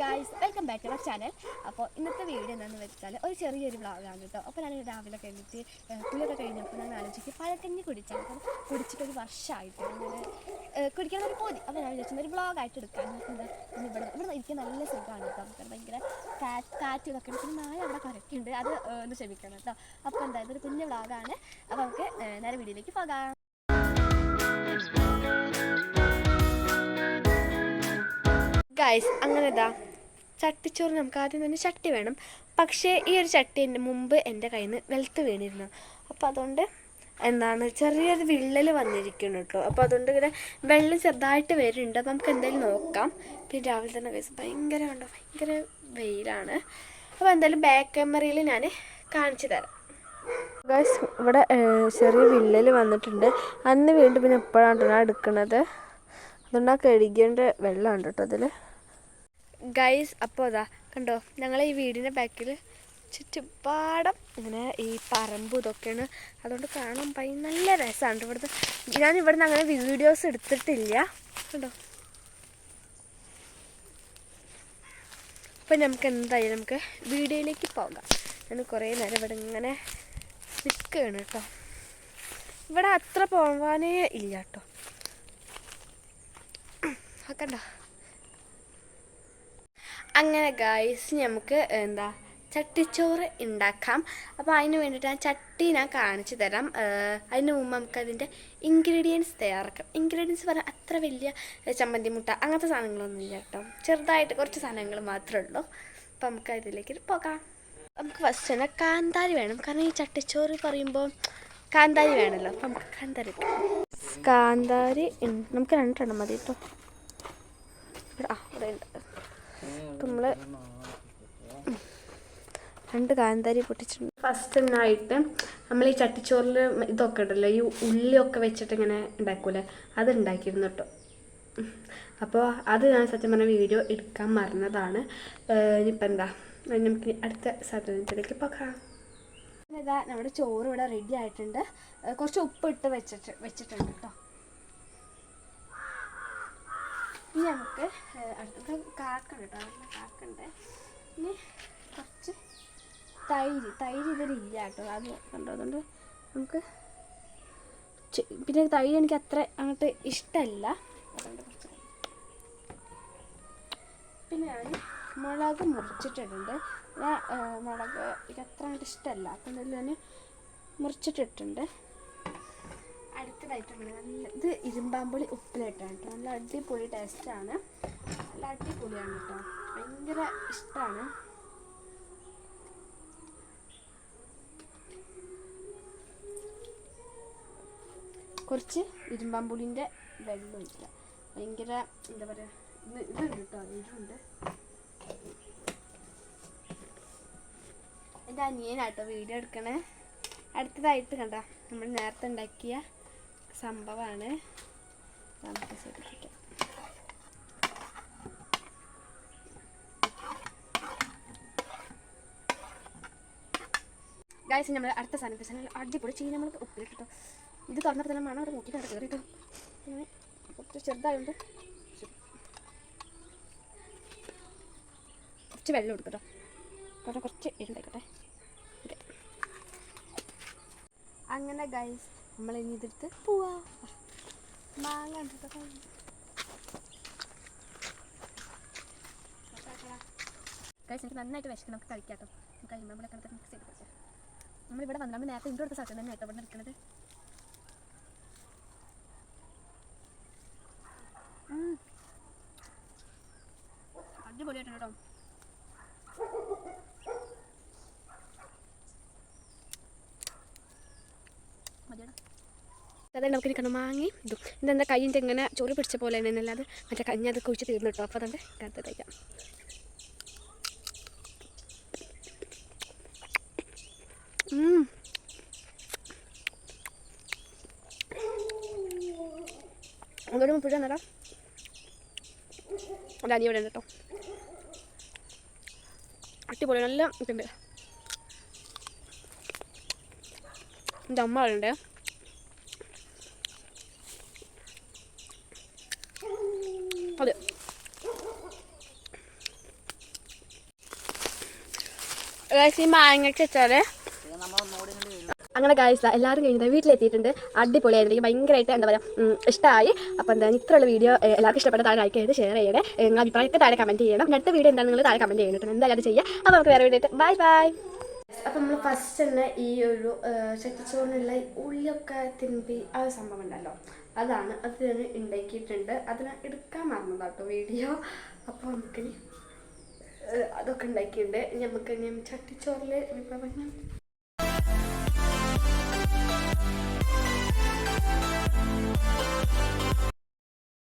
Guys, welcome back to our channel. അപ്പോൾ ഇന്നത്തെ video എന്താണെന്ന് വെച്ചാൽ ഒരു ചെറിയൊരു വ്ളോഗാണ് കേട്ടോ. അപ്പോൾ ഞാൻ രാവിലെ കഴിഞ്ഞിട്ട് കുളിയൊക്കെ കഴിഞ്ഞപ്പോൾ ഞാൻ ആലോചിക്കും പഴക്കഞ്ഞി കുടിച്ചാൽ കുടിച്ചിട്ടൊരു വർഷമായിട്ട് അങ്ങനെ കുടിക്കാനൊരു പോതി. അപ്പോൾ ഞാൻ വിചാരിച്ചത് ഒരു വ്ളോഗായിട്ട് എടുക്കാൻ. എന്താ ഇവിടെ ഇരിക്കാൻ നല്ല സുഖമാണ് കേട്ടോ. നമുക്ക് ഭയങ്കര കാറ്റ് ഇതൊക്കെ ഉണ്ട്. പിന്നെ നായ അവിടെ കരക്കുന്നുണ്ട്, അത് ഒന്ന് ക്ഷമിക്കണം കേട്ടോ. അപ്പോൾ എന്തായാലും ഒരു കുഞ്ഞു വ്ളോഗാണ്. അപ്പോൾ നമുക്ക് നേരെ വീഡിയോയിലേക്ക് പോകാം. ഗായ്സ്, അങ്ങനെ ചട്ടിച്ചോറ് നമുക്ക് ആദ്യം തന്നെ ചട്ടി വേണം. പക്ഷേ ഈ ഒരു ചട്ടി മുമ്പ് എൻ്റെ കയ്യിൽ നിന്ന് വെളുത്ത് വീണിരുന്നു. അപ്പോൾ അതുകൊണ്ട് ചെറിയൊരു വിള്ളൽ വന്നിരിക്കുന്നു കേട്ടോ. അപ്പോൾ അതുകൊണ്ട് ഇങ്ങനെ വെള്ളം ചെറുതായിട്ട് വരുന്നുണ്ട്. അപ്പോൾ നമുക്ക് എന്തായാലും നോക്കാം. പിന്നെ രാവിലെ തന്നെ ഗൈസ് ഭയങ്കര വെയിലാണ്. അപ്പോൾ എന്തായാലും ബാക്ക് ക്യാമറയിൽ ഞാൻ കാണിച്ചു തരാം. ഗൈസ്, ഇവിടെ ചെറിയ വിള്ളൽ വന്നിട്ടുണ്ട്. അന്ന് വീണ്ടും പിന്നെ എപ്പോഴാണ് ഞാൻ എടുക്കുന്നത്. അതുകൊണ്ട് ആ കഴുകേണ്ട വെള്ളമുണ്ട് കേട്ടോ അതിൽ. ഗൈസ്, അപ്പോൾ കണ്ടോ, ഞങ്ങളെ ഈ വീടിൻ്റെ ബാക്കിൽ ചുറ്റുപാടം ഇങ്ങനെ ഈ പറമ്പും ഇതൊക്കെയാണ്. അതുകൊണ്ട് കാണാൻ നല്ല രസമാണ്. ഞാനിവിടുന്ന് അങ്ങനെ വീഡിയോസ് എടുത്തിട്ടില്ല കണ്ടോ. അപ്പം നമുക്ക് എന്തായാലും നമുക്ക് വീഡിയോയിലേക്ക് പോകാം. ഞാൻ കുറേ നേരം ഇവിടെ ഇങ്ങനെ നിൽക്കുകയാണ് കേട്ടോ. ഇവിടെ അത്ര പോകാനേ ഇല്ല കേട്ടോ. കണ്ടോ. അങ്ങനെ ഗായ്സ്, നമുക്ക് ചട്ടിച്ചോറ് ഉണ്ടാക്കാം. അപ്പോൾ അതിന് വേണ്ടിയിട്ട് ഞാൻ ചട്ടി കാണിച്ചു തരാം. അതിന് മുമ്പ് നമുക്കതിൻ്റെ ഇൻഗ്രീഡിയൻസ് തയ്യാറാക്കാം. ഇൻഗ്രീഡിയൻസ് പറഞ്ഞാൽ അത്ര വലിയ ചമ്മന്തി മുട്ട അങ്ങനത്തെ സാധനങ്ങളൊന്നും ഇല്ല കേട്ടോ. ചെറുതായിട്ട് കുറച്ച് സാധനങ്ങൾ മാത്രമേ ഉള്ളൂ. അപ്പോൾ നമുക്ക് അതിലേക്ക് പോകാം. നമുക്ക് ഫസ്റ്റ് തന്നെ കാന്താരി വേണം. കാരണം ഈ ചട്ടിച്ചോറ് പറയുമ്പോൾ കാന്താരി വേണമല്ലോ. അപ്പോൾ നമുക്ക് കാന്താരി നമുക്ക് 2 എണ്ണം മതി കേട്ടോ. ഇവിടെ ഉണ്ട്. നമ്മൾ 2 കാന്താരി പൊട്ടിച്ചിട്ടുണ്ട്. ഫസ്റ്റ് ആയിട്ട് നമ്മൾ ഈ ചട്ടിച്ചോറിൽ ഇതൊക്കെ ഉണ്ടല്ലോ, ഈ ഉള്ളിയൊക്കെ വെച്ചിട്ട് ഇങ്ങനെ ഉണ്ടാക്കൂലേ, അത് ഉണ്ടാക്കിയിരുന്നു കേട്ടോ. അപ്പോൾ അത് ഞാൻ സത്യം പറഞ്ഞ വീഡിയോ എടുക്കാൻ മറന്നതാണ്. ഇനിയിപ്പോൾ നമുക്ക് അടുത്ത സാധനത്തിലേക്ക് പോകാം. നമ്മുടെ ചോറ് ഇവിടെ റെഡി ആയിട്ടുണ്ട്. കുറച്ച് ഉപ്പിട്ട് വെച്ചിട്ടുണ്ട് കേട്ടോ. ഇനി നമുക്ക് അടുത്ത കാക്കുണ്ട് കേട്ടോ, നല്ല കാക്കുണ്ട്. ഇനി കുറച്ച് തൈര് ഇതിലില്ല കേട്ടോ, അത് കണ്ടോ. അതുകൊണ്ട് നമുക്ക് പിന്നെ തൈര് എനിക്ക് അത്ര അങ്ങോട്ട് ഇഷ്ടമല്ല. അതുകൊണ്ട് കുറച്ച് പിന്നെ ഞാൻ മുളക് മുറിച്ചിട്ടിട്ടുണ്ട്. മുളക് എനിക്ക് അത്ര അങ്ങോട്ട് ഇഷ്ടമല്ല. അപ്പം എന്തായാലും ഞാൻ മുറിച്ചിട്ടിട്ടുണ്ട്. അടുത്തതായിട്ടുണ്ട് ഇത് ഇരുമ്പാമ്പുളി ഉപ്പിലിട്ടാണ് കേട്ടോ. നല്ല അടിപൊളി ടേസ്റ്റാണ്, നല്ല അടിപൊളിയാണ് കേട്ടോ. ഭയങ്കര ഇഷ്ടമാണ്. കുറച്ച് ഇരുമ്പാമ്പുളിൻ്റെ വെള്ളമില്ല, ഭയങ്കര എന്താ പറയുക, ഇതുണ്ട് കേട്ടോ, എരിവുണ്ട്. എൻ്റെ അനിയനാട്ടോ വീഡിയോ എടുക്കണേ. അടുത്തതായിട്ട് കണ്ട നമ്മൾ നേരത്തെ ഉണ്ടാക്കിയ സംഭവമാണ്. നമുക്ക് ശ്രദ്ധിക്കാം. ഗായ്സ്, നമ്മൾ അടുത്ത സാധനം അടിപൊളി ചീന നമ്മൾ ഉപ്പിലിട്ടോ. ഇത് തുറന്നപ്പോൾ തന്നെ മണം അവിടെ നോക്കി കണ്ട കയറിട്ടോ. അങ്ങനെ കുറച്ച് ചെറുതായതുകൊണ്ട് കുറച്ച് വെള്ളം എടുക്കട്ടോ. കാരണം കുറച്ച് എരുണ്ടായിക്കോട്ടെ. അങ്ങനെ ഗൈസ്, നമ്മൾ ഇനി ഇതെടുത്ത് പോവാ. മാങ്ങ ഗൈസ്, എനിക്ക് നന്നായിട്ട് വിശക്കണം. നമുക്ക് കഴിക്കാം കേട്ടോ. നമുക്ക് കഴിയുമ്പോഴൊക്കെ മിക്സ് ചെയ്ത് കഴിച്ചാൽ നമ്മളിവിടെ വന്ന് നമ്മൾ നേരത്തെ ഇൻഡോർ എടുത്ത സ്ഥലത്ത് തന്നെ കേട്ടോ ഇവിടെ എടുക്കുന്നത്. അടിപൊളിയായിട്ടുണ്ട് കേട്ടോ. അതായത് നമുക്കിനി കണ്ണ് വാങ്ങി ഇതും ഇതെന്താ കയ്യിൻ്റെ ഇങ്ങനെ ചോറ് പിടിച്ച പോലെ തന്നെ അല്ലാതെ മറ്റേ കഞ്ഞി അതൊക്കെ ഒഴിച്ച് തീർന്നു കേട്ടോ. അപ്പോൾ അതുകൊണ്ട് കറുത്ത് കഴിക്കാം. അതൊരു മുപ്പിഴ നേരം അത് അനിയോടെ ഉണ്ട് കേട്ടോ. അടിപൊളി നല്ല ഇതുണ്ട്. എൻ്റെ അമ്മ ഉണ്ട്. അതെ ഈ മാങ്ങയ്ക്ക് വെച്ചാൽ അങ്ങനെ ഗായ്സ് എല്ലാവരും കഴിഞ്ഞത് വീട്ടിലെത്തിയിട്ടുണ്ട്. അടിപൊളിയായിരുന്നു. എനിക്ക് ഭയങ്കരമായിട്ട് എന്താ പറയുക ഇഷ്ടമായി. അപ്പോൾ എന്താ ഇത്രയുള്ള വീഡിയോ എല്ലാവർക്കും ഇഷ്ടപ്പെട്ട താഴെ ലൈക്ക് ചെയ്ത് ഷെയർ ചെയ്യണേ. നിങ്ങൾ അഭിപ്രായമൊക്കെ താഴെ കമൻറ്റ് ചെയ്യണം. അടുത്ത വീഡിയോ എന്താണ് നിങ്ങൾ താഴെ കമൻറ്റ് ചെയ്യണം. എന്തായാലും അത് ചെയ്യുക. അപ്പോൾ നമുക്ക് വേറെ വീഡിയോ ബൈ ബൈ. അപ്പം നമ്മൾ ഫസ്റ്റ് തന്നെ ഈ ഒരു ചട്ടിച്ചോറിനുള്ള ഉള്ളിയൊക്കെ തിരുമ്പി ആ സംഭവം ഉണ്ടല്ലോ, അത് ഞാൻ ഉണ്ടാക്കിയിട്ടുണ്ട്. അതിന് എടുക്കാൻ മറന്നതാട്ടോ വീഡിയോ. അപ്പോൾ നമുക്കിനി അതൊക്കെ ഉണ്ടാക്കിയിട്ടുണ്ട്. നമുക്ക് ചട്ടിച്ചോറിൽ വിഭവങ്ങൾ